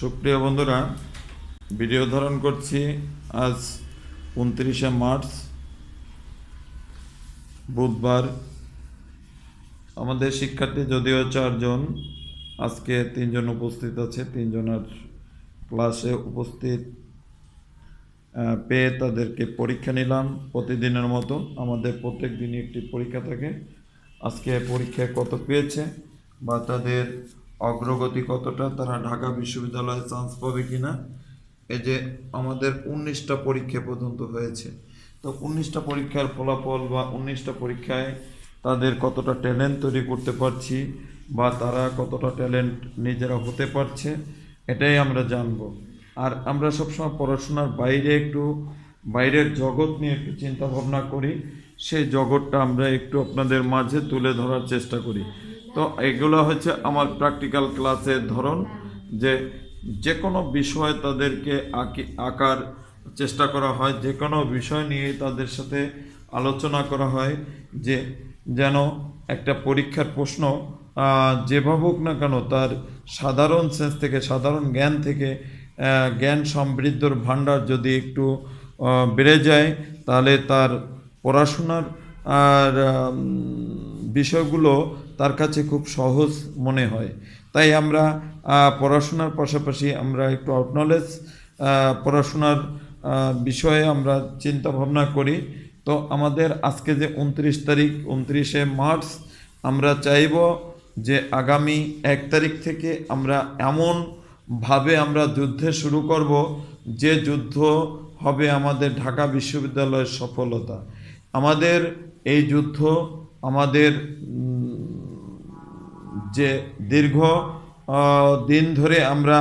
সুপ্রিয় বন্ধুরা, ভিডিও ধারণ করছি আজ 29শে মার্চ বুধবার। আমাদের শিক্ষার্থী যদিও 4 জন, আজকে 3 জন উপস্থিত আছে। 3 জনের ক্লাসে উপস্থিত পেয়ে তাদেরকে পরীক্ষা নিলাম। প্রতিদিনের মতো আমাদের প্রত্যেক দিনই একটি পরীক্ষা থাকে। আজকে পরীক্ষায় কত পেয়েছে বা তাদের অগ্রগতি কতটা, তারা ঢাকা বিশ্ববিদ্যালয়ে চান্স পাবে কিনা। এই যে আমাদের 19টা পরীক্ষা পর্যন্ত হয়েছে, তো 19টা পরীক্ষার ফলাফল বা 19টা পরীক্ষায় তাদের কতটা ট্যালেন্ট তৈরি করতে পারছি বা তারা কতটা ট্যালেন্ট নিজেরা হতে পারছে, এটাই আমরা জানব। আর আমরা সবসময় পড়াশোনার বাইরের জগৎ নিয়ে একটু চিন্তা ভাবনা করি, সেই জগৎটা আমরা একটু আপনাদের মাঝে তুলে ধরার চেষ্টা করি। তো এগুলো হচ্ছে আমার প্র্যাকটিক্যাল ক্লাসের ধরন, যে কোনো বিষয় তাদেরকে আঁকার চেষ্টা করা হয়, যে কোনো বিষয় নিয়ে তাদের সাথে আলোচনা করা হয়, যে যেন একটা পরীক্ষার প্রশ্ন যেভাবে হোক না কেন তার সাধারণ সেন্স থেকে, সাধারণ জ্ঞান থেকে জ্ঞান সমৃদ্ধর ভাণ্ডার যদি একটু বেড়ে যায়, তাহলে তার পড়াশোনার আর বিষয়গুলো তার কাছে খুব সহজ মনে হয়। তাই আমরা পড়াশোনার পাশাপাশি আমরা একটু আউট নলেজ পড়াশোনার বিষয়ে আমরা চিন্তা ভাবনা করি। তো আমাদের আজকে যে 29 তারিখ, 29শে মার্চ, আমরা চাইব যে আগামী 1 তারিখ থেকে আমরা এমনভাবে আমরা যুদ্ধে শুরু করব, যে যুদ্ধ হবে আমাদের ঢাকা বিশ্ববিদ্যালয়ের সফলতা। আমাদের এই যুদ্ধ আমাদের যে দীর্ঘ দিন ধরে আমরা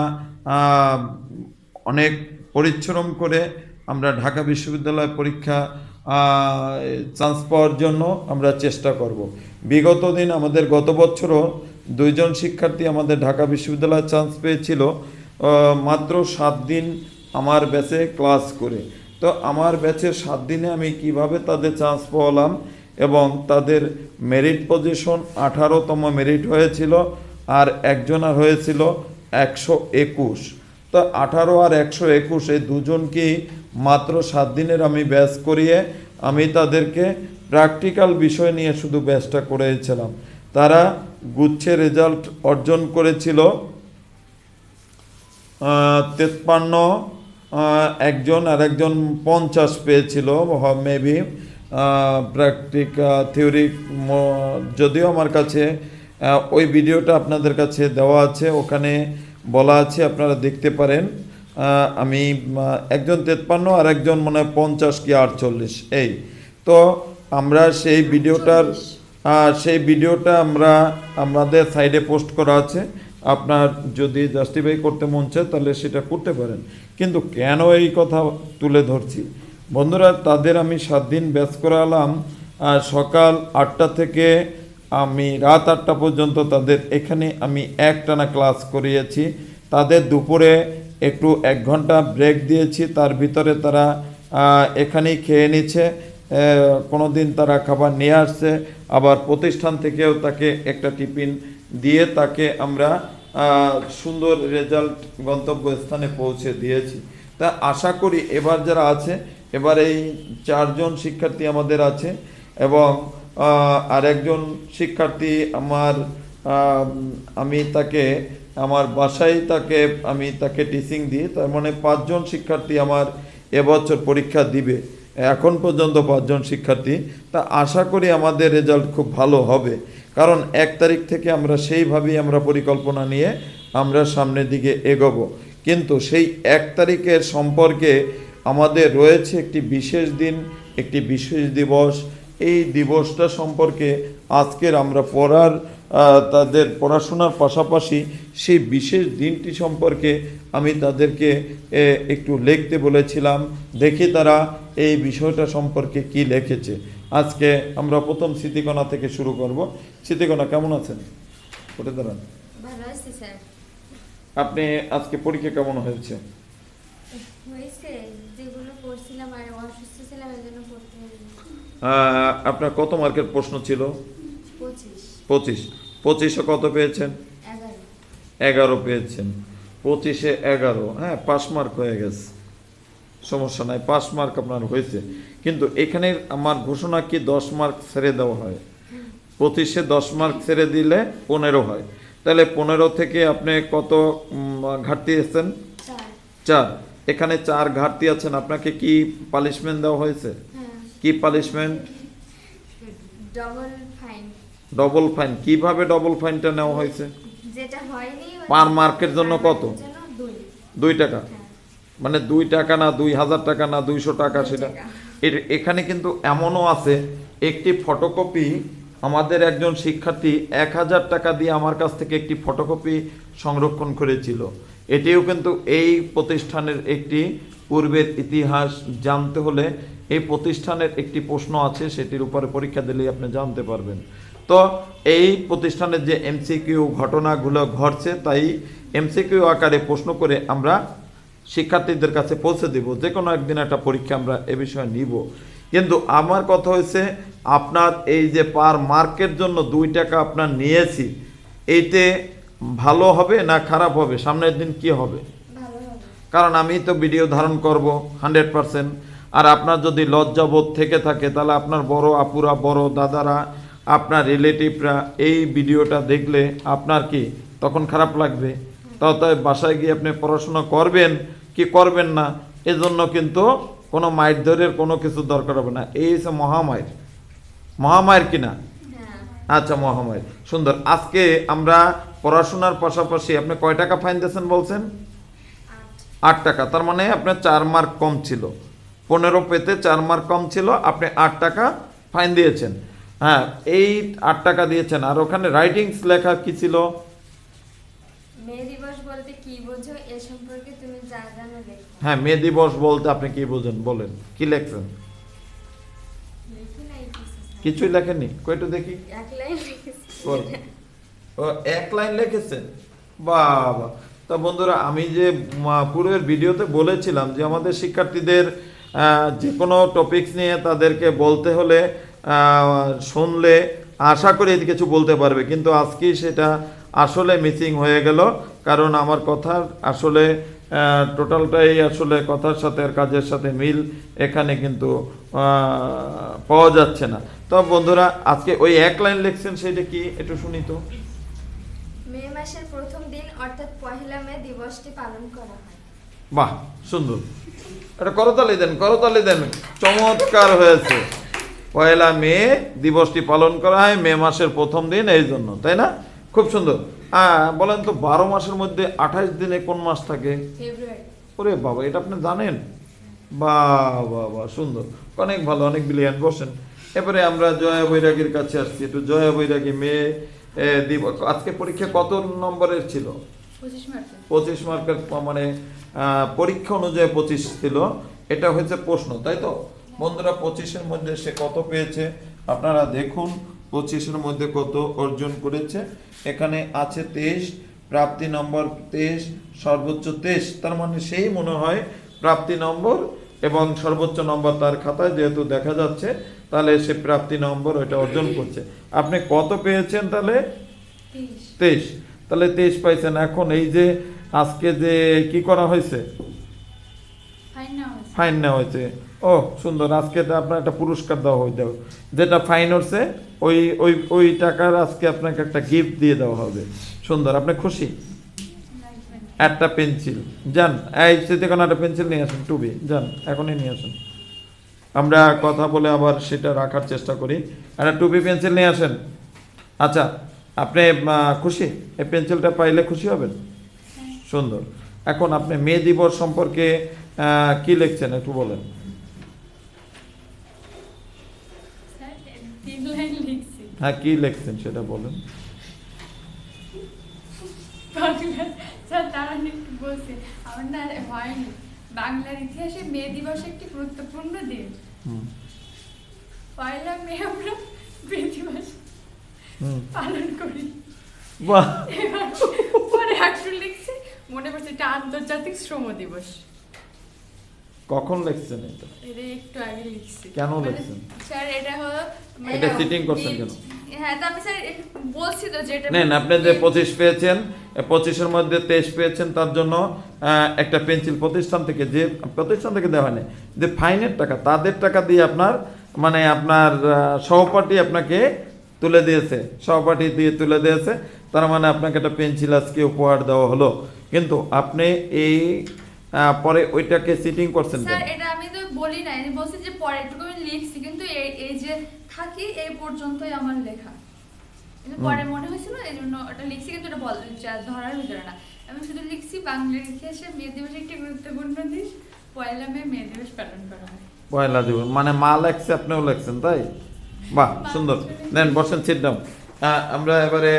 অনেক পরিশ্রম করে আমরা ঢাকা বিশ্ববিদ্যালয় পরীক্ষা চান্স পাওয়ার জন্য আমরা চেষ্টা করব। বিগত দিন আমাদের গত বছরও 2 জন শিক্ষার্থী আমাদের ঢাকা বিশ্ববিদ্যালয়ে চান্স পেয়েছিল মাত্র 7 দিন আমার ব্যাচে ক্লাস করে। তো আমার ব্যাচের 7 দিনে আমি কিভাবে তাদের চান্স পাওয়ালাম, এবং তাদের মেরিট পজিশন 18তম মেরিট হয়েছিল, আর একজনের হয়েছিল 121। তো 18 আর 121 এই দুজনকেই মাত্র 7 দিনের আমি ব্যাচ করিয়ে আমি তাদেরকে প্র্যাকটিক্যাল বিষয় নিয়ে শুধু ব্যাচটা করেছিলাম। তারা গুচ্ছের রেজাল্ট অর্জন করেছিল 53, একজন আর একজন 50 পেয়েছিল মেবি। থিওরি যদিও আমার কাছে ওই ভিডিওটা আপনাদের কাছে দেওয়া আছে, ওখানে বলা আছে, আপনারা দেখতে পারেন। আমি একজন 53 আর একজন মনে হয় 50 কি 48 এই। তো আমরা সেই ভিডিওটা আমরা আমাদের সাইডে পোস্ট করা আছে। আপনার যদি জাস্টিফাই করতে মন চায় তাহলে সেটা করতে পারেন। কিন্তু কেন এই কথা তুলে ধরছি বন্ধুরা, তাদের আমি 7 দিন ব্যাচ করালাম। সকাল 8টা থেকে আমি রাত 8টা পর্যন্ত তাদের এখানে আমি একটানা ক্লাস করিয়েছি। তাদের দুপুরে একটু 1 ঘন্টা ব্রেক দিয়েছি, তার ভিতরে তারা এখানেই খেয়ে নিচ্ছে। কোনো দিন তারা খাবার নিয়ে আসছে, আবার প্রতিষ্ঠান থেকেও তাকে একটা টিফিন দিয়ে তাকে আমরা সুন্দর রেজাল্ট গন্তব্যস্থানে পৌঁছে দিয়েছি। তা আশা করি এবার যারা আছে, এবার এই 4 জন শিক্ষার্থী আমাদের আছে, এবং আর একজন শিক্ষার্থী আমি তাকে আমার বাসায় আমি তাকে টিচিং দিই। তার মানে 5 জন শিক্ষার্থী আমার এবছর পরীক্ষা দিবে। এখন পর্যন্ত 5 জন শিক্ষার্থী। তা আশা করি আমাদের রেজাল্ট খুব ভালো হবে, কারণ 1 তারিখ থেকে আমরা সেইভাবেই আমরা পরিকল্পনা নিয়ে আমরা সামনের দিকে এগোবো। কিন্তু সেই 1 তারিখের সম্পর্কে আমাদের রয়েছে একটি বিশেষ দিন, একটি বিশেষ দিবস। এই দিবসটা সম্পর্কে আজকের আমরা তাদের পড়াশোনার পাশাপাশি সেই বিশেষ দিনটি সম্পর্কে আমি তাদেরকে একটু লিখতে বলেছিলাম। দেখি তারা এই বিষয়টা সম্পর্কে কি লিখেছে। আজকে আমরা প্রথম স্মৃতিকণা থেকে শুরু করব। স্মৃতিকণা, কেমন আছেন? ওটা দাঁড়ান। ভালো আছি স্যার। আপনি আজকে পরীক্ষা কেমন হয়েছে? যেগুলো পড়ছিলাম আর অসুস্থ ছিলাম এজন্য পড়তে হয়নি। আপনার কত মার্কের প্রশ্ন ছিল? 25। 25। 25-এ কত পেয়েছেন? 11। 11 পেয়েছেন। 25-এ 11, হ্যাঁ 5 মার্ক হয়ে গেছে, সমস্যা নাই, 5 মার্ক আপনার হয়েছে। কিন্তু এখানে আমার ঘোষণা কি 10 মার্ক ছেড়ে দেওয়া হয়, 25-এ 10 মার্ক ছেড়ে দিলে 15 হয়। তাহলে 15 থেকে আপনি কত ঘাটতি এসেছেন? 4। এখানে 4 ঘাটতি আছেন, আপনাকে কি পানিশমেন্ট দেওয়া হয়েছে? কি পানিশমেন্ট? Double fine. কিভাবে ডবল ফাইনটা নেওয়া হয়েছে? যেটা হয়নি পার মার্কের জন্য কত? 2 টাকা। মানে 2 টাকা না 2000 টাকা না 200 টাকা, সেটা এখানে কিন্তু এমনও আছে, একটি ফটোকপি আমাদের একজন শিক্ষার্থী 1000 টাকা দিয়ে আমার কাছ থেকে একটি ফটোকপি সংরক্ষণ করেছিল। এটিও কিন্তু এই প্রতিষ্ঠানের একটি পূর্বের ইতিহাস জানতে হলে এই প্রতিষ্ঠানের একটি প্রশ্ন আছে, সেটির উপরে পরীক্ষা দিলেই আপনি জানতে পারবেন। তো এই প্রতিষ্ঠানের যে এমসিকিউ ঘটনাগুলো ঘটছে, তাই এমসিকিউ আকারে প্রশ্ন করে আমরা শিক্ষার্থীদের কাছে পৌঁছে দেব। যে কোনো একদিন একটা পরীক্ষা আমরা এ বিষয়ে নিব। কিন্তু আমার কথা হয়েছে, আপনার এই যে পার মার্কের জন্য 2 টাকা আপনার নিয়েছি, এইতে ভালো হবে না খারাপ হবে? সামনের দিন কি হবে? কারণ আমি তো ভিডিও ধারণ করব 100%। আর আপনার যদি লজ্জাবোধ থেকে থাকে, তাহলে আপনার বড় আপুরা, বড় দাদারা, আপনার রিলেটিভরা এই ভিডিওটা দেখলে আপনার কি তখন খারাপ লাগবে? তাই বাসায় গিয়ে আপনি পড়াশোনা করবেন কি করবেন না, এজন্য কিন্তু কোনো মায়ের ধরের কোনো কিছু দরকার হবে না। এই হচ্ছে মহামায়ের, মহামায়ের কিনা? আচ্ছা, মহামায়ের। সুন্দর। আজকে আমরা পড়াশোনার পাশাপাশি আপনি কয় টাকা ফাইন দিয়েছেন বলছেন? 8 টাকা। তার মানে আপনার 4 মার্ক কম ছিল, 15 পেতে 4 মার্ক কম ছিল, আপনি 8 টাকা ফাইন দিয়েছেন। হ্যাঁ, এই 8 টাকা দিয়েছেন। আর ওখানে রাইটিংস লেখা কি ছিল? মে দিবস বলতে কি বোঝো এ সম্পর্কে তুমি যা জানো লেখো। হ্যাঁ, মে দিবস বলতে আপনি কি বোঝেন বলেন, কি লেখছেন? কিছুই লেখেননি? কয়টা দেখি। 1 লাইন লিখেছি। ও 1 লাইন লিখেছেন? বাবা। তা বন্ধুরা, আমি যে পূর্বের ভিডিওতে বলেছিলাম যে আমাদের শিক্ষার্থীদের যে কোনো টপিকস নিয়ে তাদেরকে বলতে হলে শুনলে আশা করি কিছু বলতে পারবে, কিন্তু আজকে সেটা আসলে মিসিং হয়ে গেল। কারণ আমার কথার আসলে টোটালটাই আসলে কথার সাথে আর কাজের সাথে মিল এখানে কিন্তু পাওয়া যাচ্ছে না। তো বন্ধুরা, আজকে ওই 1 লাইন লিখছেন, সেটা কি একটু শুনি তো। মে মাসের প্রথম দিন অর্থাৎ 1 মে দিবসটি পালন করা হয়। বাহ, সুন্দর। এটা করতালি দেন, করতালি দেন। চমৎকার হয়েছে। 1 মে দিবসটি পালন করা হয় মে মাসের প্রথম দিন, এই জন্য, তাই না? খুব সুন্দর। বলেন তো, 12 মাসের মধ্যে 28 দিনে কোন মাস থাকে? ফেব্রুয়ারি। ওরে বাবা, এটা আপনি জানেন? বাহ বাহ বাহ, সুন্দর, অনেক ভালো, অনেক ব্রিলিয়ান্ট। বসেন। এবারে আমরা জয়া বৈরাগীর কাছে আসছি। একটু জয়া বৈরাগী, মে দিবস। আজকে পরীক্ষা কত নম্বরের ছিল? 25 মার্কের। মানে পরীক্ষা অনুযায়ী 25 ছিল। এটা হচ্ছে প্রশ্ন, তাই তো বন্ধুরা? 25-এর মধ্যে সে কত পেয়েছে আপনারা দেখুন। 25-এর মধ্যে কত অর্জন করেছে? এখানে আছে 23, প্রাপ্তি নম্বর 23, সর্বোচ্চ 23। তার মানে সেই মনে হয় প্রাপ্তি নম্বর এবং সর্বোচ্চ নম্বর তার খাতায় যেহেতু দেখা যাচ্ছে, তাহলে সে প্রাপ্তি নম্বর ওইটা অর্জন করছে। আপনি কত পেয়েছেন তাহলে? 23। তাহলে 23 পাইছেন। এখন এই যে আজকে যে কি করা হয়েছে, ফাইন নেওয়া হয়েছে। ও সুন্দর। আজকে আপনার একটা পুরস্কার দেওয়া হয়ে যাবে, যেটা ফাইন হচ্ছে ওই ওই ওই টাকার আজকে আপনাকে একটা গিফট দিয়ে দেওয়া হবে। সুন্দর। আপনি খুশি? একটা পেন্সিল যান, এই সেতে কোনো একটা পেন্সিল নিয়ে আসেন, টুবি যান, এখনই নিয়ে আসেন। আমরা কথা বলে আবার সেটা রাখার চেষ্টা করি। একটা টুপি পেন্সিল নিয়ে আসেন। আচ্ছা, আপনি খুশি? এই পেন্সিলটা পাইলে খুশি হবেন? সুন্দর। এখন আপনি মে দিবস সম্পর্কে কি লিখছেন একটু বলেন। হ্যাঁ, কি লিখছেন সেটা বলেন। বাংলার ইতিহাসে মে দিবস একটি গুরুত্বপূর্ণ দিন। 1 মে আমরা মে দিবস পালন করি। পরে একটু লিখছি, মনে পড়ছে এটা আন্তর্জাতিক শ্রম দিবস। কখন লিখছেন এটা? এটা একটু আগে লিখছি। কেন লিখছেন? স্যার এটা হলো এটা চিটিং করছেন কেন? হ্যাঁ তো আমি স্যার বলছি তো যেটা নেন, আপনি যে 25 পেয়েছেন, 25-এর মধ্যে 23 পেয়েছেন, তার জন্য একটা পেন্সিল প্রতিষ্ঠান থেকে দেওয়া হয়নি, যে ফাইনের টাকা, তাদের টাকা দিয়ে আপনার মানে আপনার সহপাঠী আপনাকে তুলে দিয়েছে, তার মানে আপনাকে একটা পেন্সিল আজকে উপহার দেওয়া হলো। কিন্তু আপনি এই পরে ওইটাকে চিটিং করছেন স্যার কেন? এটা আমি তো বলি না, আমি বলছি যে পরে একটু আমি লিখছি, কিন্তু এই যে থাকি এই পর্যন্তই আমার লেখা, কিন্তু পরে মনে হয়েছিল এই জন্য ওটা লিখছি, কিন্তু এটা ধরার ভিতরে না। আমি শুধু লিখছি বাংলার ইতিহাসে মে দিবস একটি গুরুত্বপূর্ণ দিন, 1 মে মে দিবস পালন করা হয়। পয়লা দিবস মানে মা লেখছে, আপনিও লেখছেন, তাই? বাহ, সুন্দর। নেন বসেন, সিট ডাউন। আমরা এবারে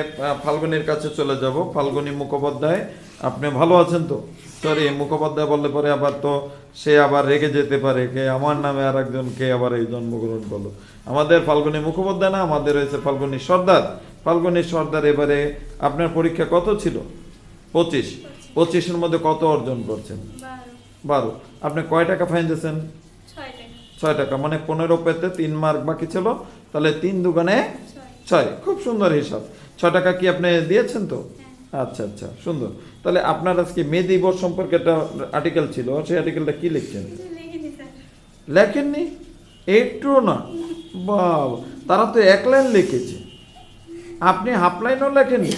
ফাল্গুনির কাছে চলে যাব। ফাল্গুনি মুখোপাধ্যায়, আপনি ভালো আছেন তো? সরি, মুখোপাধ্যায় বললে পরে আবার তো সে আবার রেগে যেতে পারে, কে আমার নামে আর একজন কে আবার এই জন্মগ্রহণ করলো। আমাদের ফাল্গুনি মুখোপাধ্যায় না, আমাদের রয়েছে ফাল্গুনি সর্দার। ফাল্গুনি সর্দার, এবারে আপনার পরীক্ষা কত ছিল? 25। 25-এর মধ্যে কত অর্জন করছেন? 12। আপনি কয় টাকা ফাইন দিয়েছেন? 6 টাকা, মানে 15 পেতে 3 মার্ক বাকি ছিল, তাহলে 3 দুগুণে 6। খুব সুন্দর হিসাব। 6 টাকা কি আপনি দিয়েছেন তো? আচ্ছা আচ্ছা, সুন্দর। তাহলে আপনার আজকে মে দিবস সম্পর্কে একটা আর্টিকেল ছিল, সেই আর্টিকেলটা কি লিখছেন? লেখেননি? একটু না? বাবা, তারা তো 1 লাইন লিখেছে, আপনি হাফ লাইনও লেখেননি।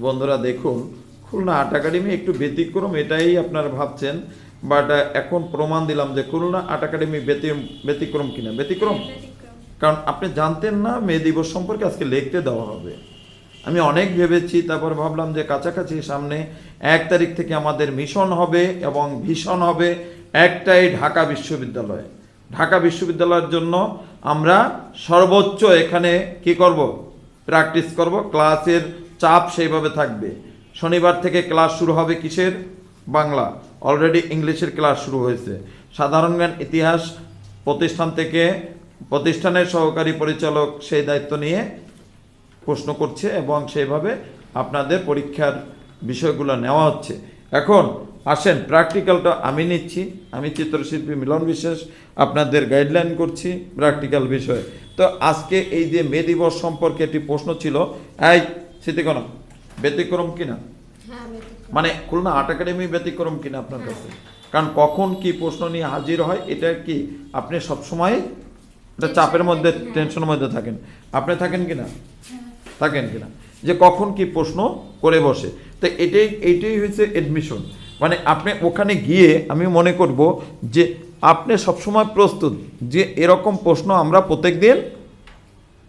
বন্ধুরা দেখুন, খুলনা আর্ট একাডেমি একটু ব্যতিক্রম, এটাই আপনারা ভাবছেন, বাট এখন প্রমাণ দিলাম যে খুলনা আর্ট একাডেমি ব্যতিক্রম কিনা। ব্যতিক্রম, কারণ আপনি জানতেন না মে দিবস সম্পর্কে আজকে লিখতে দেওয়া হবে। আমি অনেক ভেবেছি, তারপর ভাবলাম যে কাছাকাছি সামনে 1 তারিখ থেকে আমাদের মিশন হবে এবং ভীষণ হবে একটাই, ঢাকা বিশ্ববিদ্যালয়। ঢাকা বিশ্ববিদ্যালয়ের জন্য আমরা সর্বোচ্চ এখানে কি করব? প্র্যাকটিস করব। ক্লাসের চাপ সেইভাবে থাকবে। শনিবার থেকে ক্লাস শুরু হবে কিসের? বাংলা। অলরেডি ইংলিশের ক্লাস শুরু হয়েছে। সাধারণ জ্ঞান ইতিহাস প্রতিষ্ঠানের সহকারী পরিচালক সেই দায়িত্ব নিয়ে প্রশ্ন করছে এবং সেইভাবে আপনাদের পরীক্ষার বিষয়গুলো নেওয়া হচ্ছে। এখন আসেন, প্র্যাকটিক্যালটা আমি নিচ্ছি। আমি চিত্রশিল্পী মিলন বিশ্বাস, আপনাদের গাইডলাইন করছি প্র্যাকটিক্যাল বিষয়ে। তো আজকে এই যে মে দিবস সম্পর্কে একটি প্রশ্ন ছিল, এই স্মৃতিকোণ ব্যতিক্রম কিনা? মানে খুলনা আর্ট একাডেমি ব্যতিক্রম কিনা আপনার কাছে? কারণ কখন কি প্রশ্ন নিয়ে হাজির হয়, এটা কি আপনি সবসময় এটা চাপের মধ্যে, টেনশনের মধ্যে থাকেন? আপনি থাকেন কিনা? থাকেন কিনা যে কখন কি প্রশ্ন করে বসে? তো এইটাই হচ্ছে এডমিশন। মানে আপনি ওখানে গিয়ে আমি মনে করব যে আপনি সবসময় প্রস্তুত, যে এরকম প্রশ্ন আমরা প্রত্যেক দিন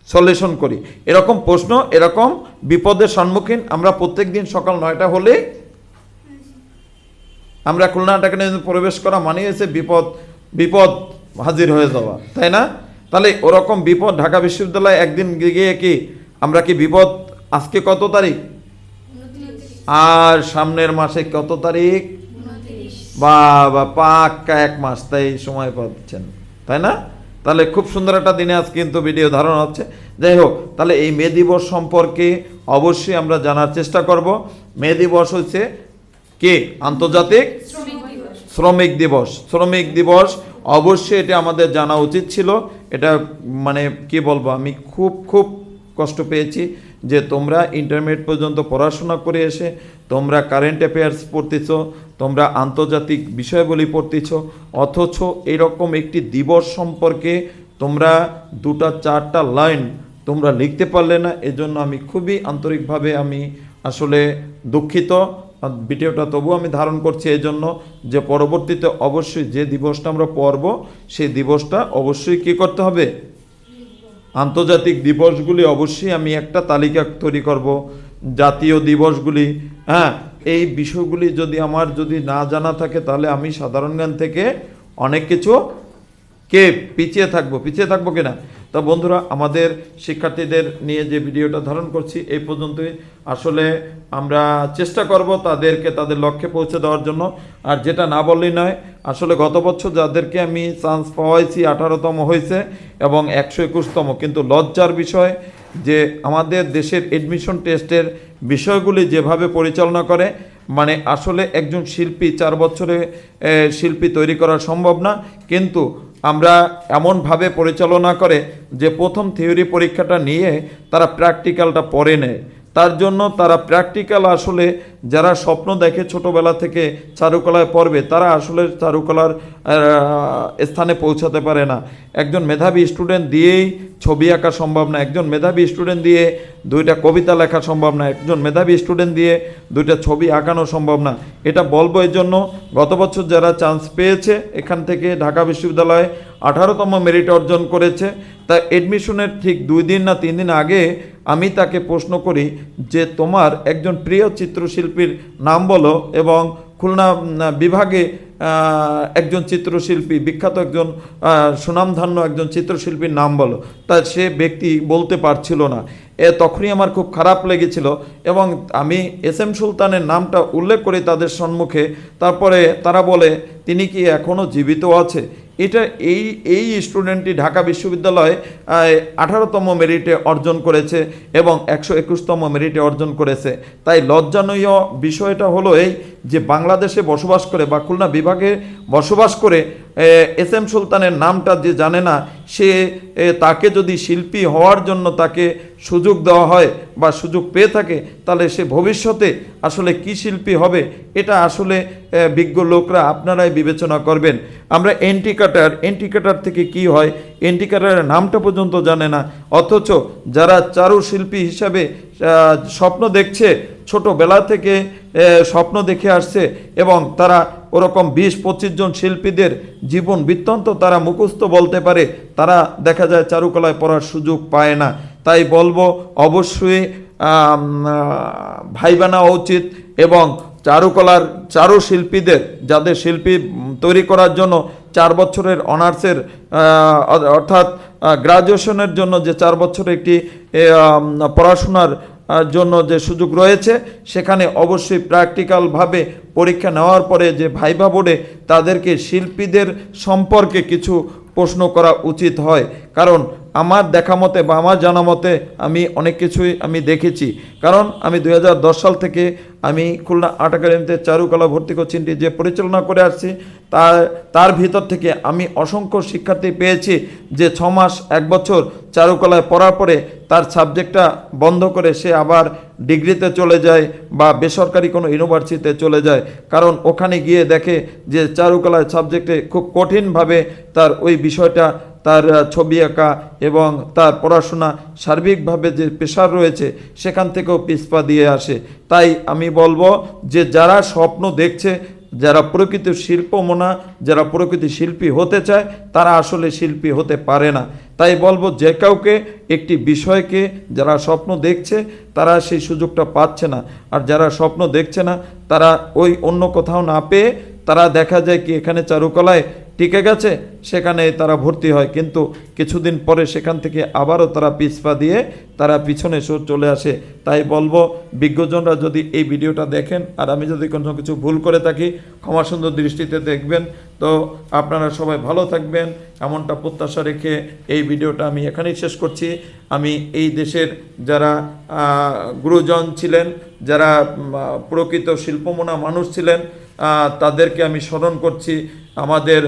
সলিউশন করি, এরকম প্রশ্ন, এরকম বিপদের সম্মুখীন আমরা প্রত্যেক দিন সকাল 9টা হলে আমরা খুলনা আর্ট একাডেমিতে প্রবেশ করা মানে হচ্ছে বিপদ হাজির হয়ে যাওয়া, তাই না? তাহলে ওরকম বিপদ ঢাকা বিশ্ববিদ্যালয়ে একদিন গিয়ে কি আমরা কি বিপদ, আজকে কত তারিখ আর সামনের মাসে কত তারিখ, বা পাক্কা 1 মাস, তাই সময় পাচ্ছেন, তাই না? তাহলে খুব সুন্দর একটা দিনে আজ কিন্তু ভিডিও ধারণ হচ্ছে। যাই হোক, তাহলে এই মে দিবস সম্পর্কে অবশ্যই আমরা জানার চেষ্টা করব। মে দিবস হচ্ছে কি? আন্তর্জাতিক শ্রমিক দিবস। শ্রমিক দিবস অবশ্যই এটা আমাদের জানা উচিত ছিল। এটা মানে কি বলবো, আমি খুব কষ্ট পেয়েছি যে তোমরা ইন্টারমিডিয়েট পর্যন্ত পড়াশোনা করে এসে তোমরা কারেন্ট অ্যাফেয়ার্স পড়তেছ, তোমরা আন্তর্জাতিক বিষয়গুলি পড়তেছ, অথচ এরকম একটি দিবস সম্পর্কে তোমরা 2-4টা লাইন তোমরা লিখতে পারলে না। এজন্য আমি খুবই আন্তরিকভাবে আমি আসলে দুঃখিত। ভিডিওটা তবু আমি ধারণ করছি এই জন্য যে পরবর্তীতে অবশ্যই যে দিবসটা আমরা পড়ব সেই দিবসটা অবশ্যই কি করতে হবে, আন্তর্জাতিক দিবসগুলি অবশ্যই আমি একটা তালিকা তৈরি করব, জাতীয় দিবসগুলি। হ্যাঁ, এই বিষয়গুলি যদি আমার না জানা থাকে তাহলে আমি সাধারণ জ্ঞান থেকে অনেক কিছু পিছিয়ে থাকবো কিনা। তো বন্ধুরা, আমাদের শিক্ষার্থীদের নিয়ে যে ভিডিওটা ধারণ করছি এই পর্যন্তই। আসলে আমরা চেষ্টা করব তাদেরকে তাদের লক্ষ্যে পৌঁছে দেওয়ার জন্য। আর যেটা না বললেই নয়, আসলে গত বছর যাদেরকে আমি চান্স পাওয়াইছি 18তম হয়েছে এবং 121তম, কিন্তু লজ্জার বিষয় যে আমাদের দেশের এডমিশন টেস্টের বিষয়গুলি যেভাবে পরিচালনা করে, মানে আসলে একজন শিল্পী 4 বছরে শিল্পী তৈরি করা সম্ভব না, কিন্তু আমরা এমনভাবে পরিচালনা করে যে প্রথম থিওরি পরীক্ষাটা নিয়ে তারা প্র্যাকটিক্যালটা পড়ে নেয়। তার জন্য তারা প্র্যাকটিক্যাল আসলে যারা স্বপ্ন দেখে ছোটোবেলা থেকে চারুকলায় পড়বে তারা আসলে চারুকলার স্থানে পৌঁছাতে পারে না। একজন মেধাবী স্টুডেন্ট দিয়েই ছবি আঁকা সম্ভব না, একজন মেধাবী স্টুডেন্ট দিয়ে দুইটা কবিতা লেখা সম্ভব না, একজন মেধাবী স্টুডেন্ট দিয়ে দুইটা ছবি আঁকানো সম্ভব না। এটা বলবো এই জন্য, গত বছর যারা চান্স পেয়েছে এখান থেকে ঢাকা বিশ্ববিদ্যালয়ে 18তম মেরিট অর্জন করেছে, তা এডমিশনের ঠিক 2 দিন না 3 দিন আগে আমি তাকে প্রশ্ন করি যে তোমার একজন প্রিয় চিত্রশিল্পীর নাম বলো এবং খুলনা বিভাগে একজন চিত্রশিল্পী, বিখ্যাত একজন সুনামধন্য একজন চিত্রশিল্পীর নাম বলো। তা সে ব্যক্তি বলতে পারছিল না। তখনই আমার খুব খারাপ লেগেছিল এবং আমি SM সুলতানের নামটা উল্লেখ করি তাদের সম্মুখে। তারপরে তারা বলে তিনি কি এখনও জীবিত আছে? এটা এই স্টুডেন্টটি ঢাকা বিশ্ববিদ্যালয়ে 18তম মেরিটে অর্জন করেছে এবং 121তম মেরিটে অর্জন করেছে। তাই লজ্জানীয় বিষয়টা হলো এই যে বাংলাদেশে বসবাস করে বা খুলনা বিভাগে বসবাস করে SM সুলতানের নামটা যে জানে না, সে তাকে যদি শিল্পী হওয়ার জন্য তাকে সুযোগ দেওয়া হয় বা সুযোগ পেয়ে থাকে, তাহলে সে ভবিষ্যতে আসলে কি শিল্পী হবে এটা আসলে বিজ্ঞ লোকরা আপনারাই বিবেচনা করবেন। আমরা এন্টিকাটার থেকে কি হয়, এন্টিকাটারের নামটা পর্যন্ত জানে না, অথচ যারা চারুশিল্পী হিসাবে স্বপ্ন দেখছে, ছোটোবেলা থেকে স্বপ্ন দেখে আসছে এবং তারা ওরকম 20-25 জন শিল্পীদের জীবন বৃত্তান্ত তারা মুখস্থ বলতে পারে, তারা দেখা যায় চারুকলায় পড়ার সুযোগ পায় না। তাই বলবো অবশ্যই ভাইবা নেওয়া উচিত এবং চারুশিল্পীদের, যাদের শিল্পী তৈরি করার জন্য 4 বছরের অনার্সের অর্থাৎ গ্রাজুয়েশনের জন্য যে 4 বছরের একটি পড়াশোনার জন্য যে সুযোগ রয়েছে, সেখানে অবশ্যই প্র্যাকটিক্যালভাবে পরীক্ষা নেওয়ার পরে যে ভাইবা বোর্ডে তাদেরকে শিল্পীদের সম্পর্কে কিছু প্রশ্ন করা উচিত হয়। কারণ আমার দেখা মতে বা আমার জানা মতে আমি অনেক কিছুই আমি দেখেছি। কারণ আমি 2010 সাল থেকে আমি খুলনা আর্ট একাডেমিতে চারুকলা ভর্তি কোচিংটি যে পরিচালনা করে আসছি, তার ভিতর থেকে আমি অসংখ্য শিক্ষার্থী পেয়েছি যে 6 মাস 1 বছর চারুকলায় পড়ার পরে তার সাবজেক্টটা বন্ধ করে সে আবার ডিগ্রিতে চলে যায় বা বেসরকারি কোনো ইউনিভার্সিটিতে চলে যায়। কারণ ওখানে গিয়ে দেখে যে চারুকলার সাবজেক্টে খুব কঠিনভাবে তার ওই বিষয়টা, তার ছবি আঁকা এবং তার পড়াশোনা সার্বিকভাবে যে প্রেশার রয়েছে সেখান থেকেও পিছপা দিয়ে আসে। তাই আমি বলবো যে যারা স্বপ্ন দেখছে, যারা প্রকৃত শিল্পমনা, যারা প্রকৃত শিল্পী হতে চায়, তারা আসলে শিল্পী হতে পারে না। তাই বলবো যে কাউকে একটি বিষয়কে যারা স্বপ্ন দেখছে তারা সেই সুযোগটা পাচ্ছে না, আর যারা স্বপ্ন দেখছে না তারা ওই অন্য কোথাও না পেয়ে তারা দেখা যায় কি এখানে চারুকলায় টিকে গেছে, সেখানে তারা ভর্তি হয়, কিন্তু কিছুদিন পরে সেখান থেকে আবারও তারা পিছপা দিয়ে তারা পিছনে চলে আসে। তাই বলবো বিজ্ঞজনরা যদি এই ভিডিওটা দেখেন আর আমি যদি কোনো কিছু ভুল করে থাকি ক্ষমা সুন্দর দৃষ্টিতে দেখবেন। তো আপনারা সবাই ভালো থাকবেন এমনটা প্রত্যাশা রেখে এই ভিডিওটা আমি এখানেই শেষ করছি। আমি এই দেশের যারা গুরুজন ছিলেন, যারা প্রকৃত শিল্পমনা মানুষ ছিলেন, তাদেরকে আমি স্মরণ করছি। আমাদের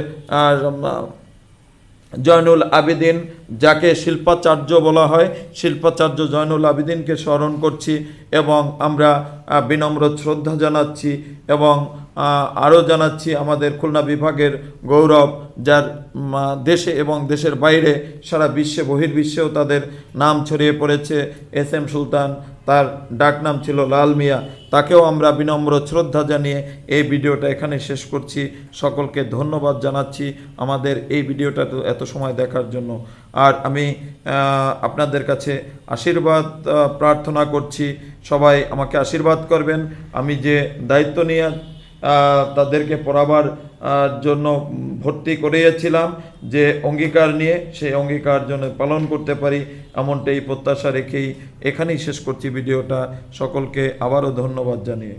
জয়নুল আবেদিন, যাকে শিল্পাচার্য বলা হয়, শিল্পাচার্য জয়নুল আবেদিনকে স্মরণ করছি এবং আমরা বিনম্র শ্রদ্ধা জানাচ্ছি এবং আরও জানাচ্ছি আমাদের খুলনা বিভাগের গৌরব, যার দেশে এবং দেশের বাইরে সারা বিশ্বে বহির্বিশ্বেও তাদের নাম ছড়িয়ে পড়েছে, SM সুলতান, তার ডাকনাম ছিল লাল মিয়া। তাকেও আমরা বিনম্র শ্রদ্ধা জানিয়ে এই ভিডিওটা এখানে শেষ করছি। সকলকে ধন্যবাদ জানাচ্ছি আমাদের এই ভিডিওটা এত সময় দেখার জন্য। আর আমি আপনাদের কাছে আশীর্বাদ প্রার্থনা করছি, সবাই আমাকে আশীর্বাদ করবেন। আমি যে দায়িত্ব নিয়ে তাদেরকে পড়াবার জন্য ভর্তি করিয়েছিলাম, যে অঙ্গীকার নিয়ে, সেই অঙ্গীকার জন্য পালন করতে পারি এমনটাই প্রত্যাশা রেখেই এখানেই শেষ করছি ভিডিওটা। সকলকে আবারও ধন্যবাদ জানিয়ে।